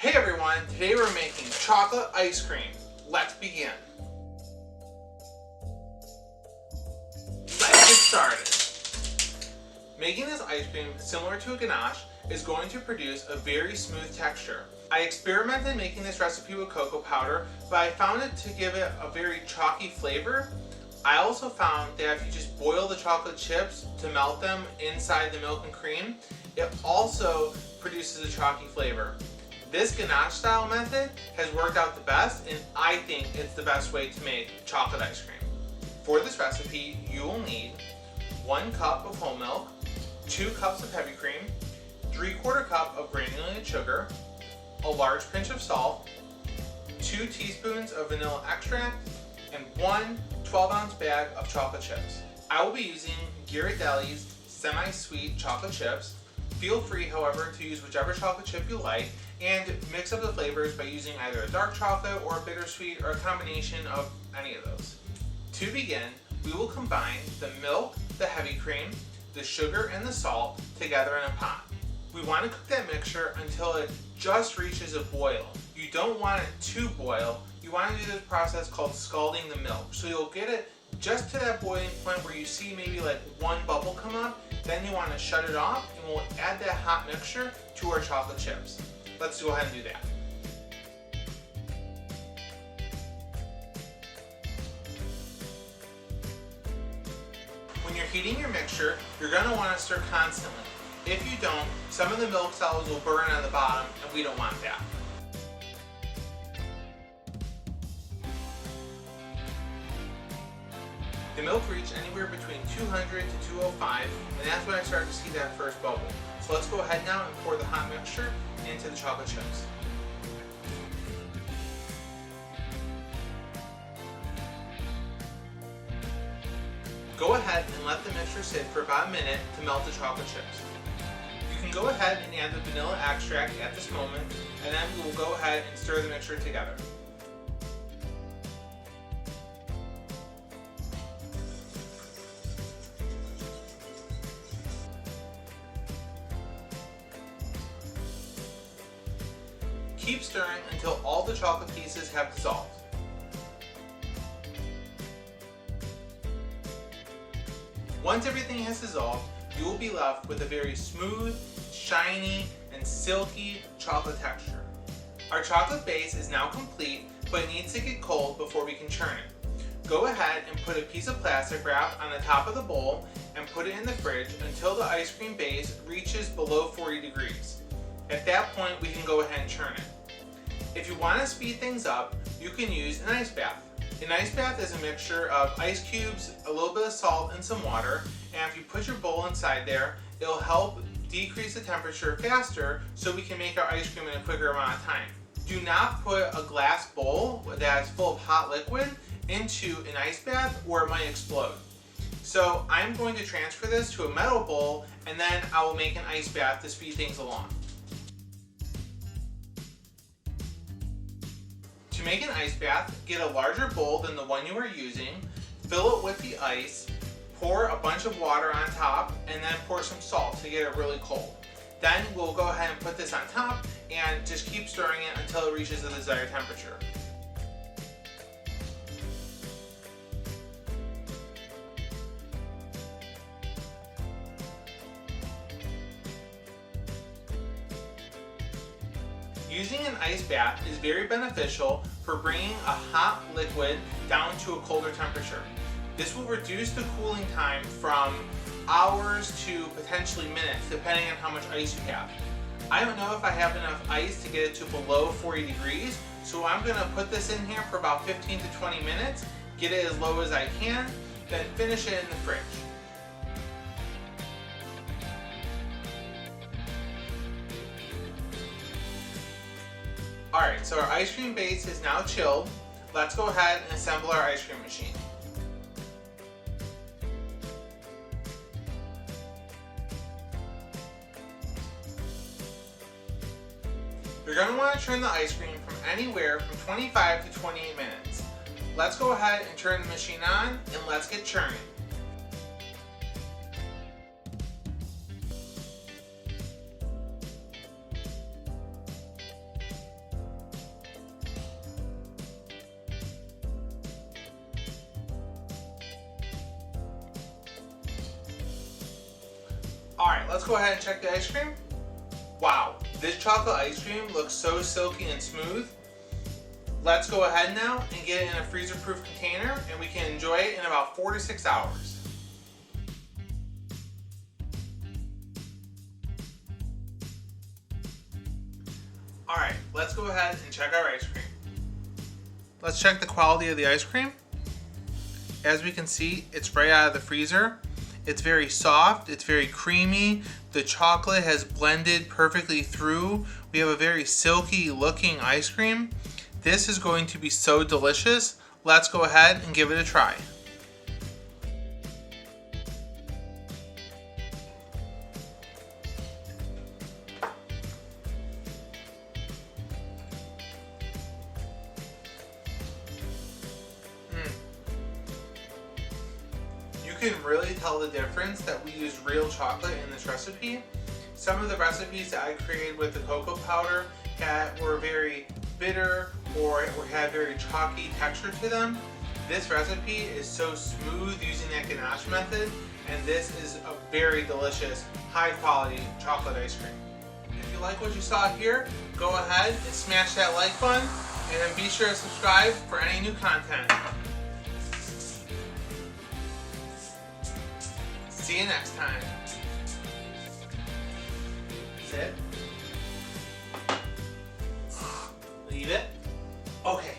Hey everyone, today we're making chocolate ice cream. Let's begin. Let's get started. Making this ice cream, similar to a ganache, is going to produce a very smooth texture. I experimented making this recipe with cocoa powder, but I found it to give it a very chalky flavor. I also found that if you just boil the chocolate chips to melt them inside the milk and cream, it also produces a chalky flavor. This ganache style method has worked out the best, and I think it's the best way to make chocolate ice cream. For this recipe, you will need 1 cup of whole milk, 2 cups of heavy cream, 3/4 cup of granulated sugar, a large pinch of salt, 2 teaspoons of vanilla extract, and 1 12-ounce bag of chocolate chips. I will be using Ghirardelli's semi-sweet chocolate chips. Feel free, however, to use whichever chocolate chip you like, and mix up the flavors by using either a dark chocolate or a bittersweet or a combination of any of those. To begin, we will combine the milk, the heavy cream, the sugar, and the salt together in a pot. We want to cook that mixture until it just reaches a boil. You don't want it to boil. You want to do this process called scalding the milk. So you'll get it just to that boiling point where you see maybe like one bubble come up. Then you want to shut it off, and we'll add that hot mixture to our chocolate chips. Let's go ahead and do that. When you're heating your mixture, you're going to want to stir constantly. If you don't, some of the milk solids will burn on the bottom, and we don't want that. The milk reached anywhere between 200 to 205, and that's when I started to see that first bubble. So let's go ahead now and pour the hot mixture into the chocolate chips. Go ahead and let the mixture sit for about a minute to melt the chocolate chips. You can go ahead and add the vanilla extract at this moment, and then we will go ahead and stir the mixture together. Keep stirring until all the chocolate pieces have dissolved. Once everything has dissolved, you will be left with a very smooth, shiny, and silky chocolate texture. Our chocolate base is now complete, but it needs to get cold before we can churn it. Go ahead and put a piece of plastic wrap on the top of the bowl and put it in the fridge until the ice cream base reaches below 40 degrees. At that point, we can go ahead and churn it. If you want to speed things up, you can use an ice bath. An ice bath is a mixture of ice cubes, a little bit of salt, and some water. And if you put your bowl inside there, it'll help decrease the temperature faster so we can make our ice cream in a quicker amount of time. Do not put a glass bowl that's full of hot liquid into an ice bath or it might explode. So I'm going to transfer this to a metal bowl, and then I will make an ice bath to speed things along. To make an ice bath, get a larger bowl than the one you are using, fill it with the ice, pour a bunch of water on top, and then pour some salt to get it really cold. Then we'll go ahead and put this on top and just keep stirring it until it reaches the desired temperature. Using an ice bath is very beneficial for bringing a hot liquid down to a colder temperature. This will reduce the cooling time from hours to potentially minutes, depending on how much ice you have. I don't know if I have enough ice to get it to below 40 degrees, so I'm going to put this in here for about 15 to 20 minutes, get it as low as I can, then finish it in the fridge. Alright, so our ice cream base is now chilled. Let's go ahead and assemble our ice cream machine. You're going to want to churn the ice cream from anywhere from 25 to 28 minutes. Let's go ahead and turn the machine on, and let's get churning. Alright, let's go ahead and check the ice cream. Wow, this chocolate ice cream looks so silky and smooth. Let's go ahead now and get it in a freezer-proof container, and we can enjoy it in about 4 to 6 hours. Alright, let's go ahead and check our ice cream. Let's check the quality of the ice cream. As we can see, it's right out of the freezer. It's very soft, it's very creamy. The chocolate has blended perfectly through. We have a very silky looking ice cream. This is going to be so delicious. Let's go ahead and give it a try. You can really tell the difference that we used real chocolate in this recipe. Some of the recipes that I created with the cocoa powder were very bitter or had very chalky texture to them. This recipe is so smooth using that ganache method, and this is a very delicious, high quality chocolate ice cream. If you like what you saw here, go ahead and smash that like button, and then be sure to subscribe for any new content. See you next time. Sit. Leave it. Okay.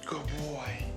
Good boy.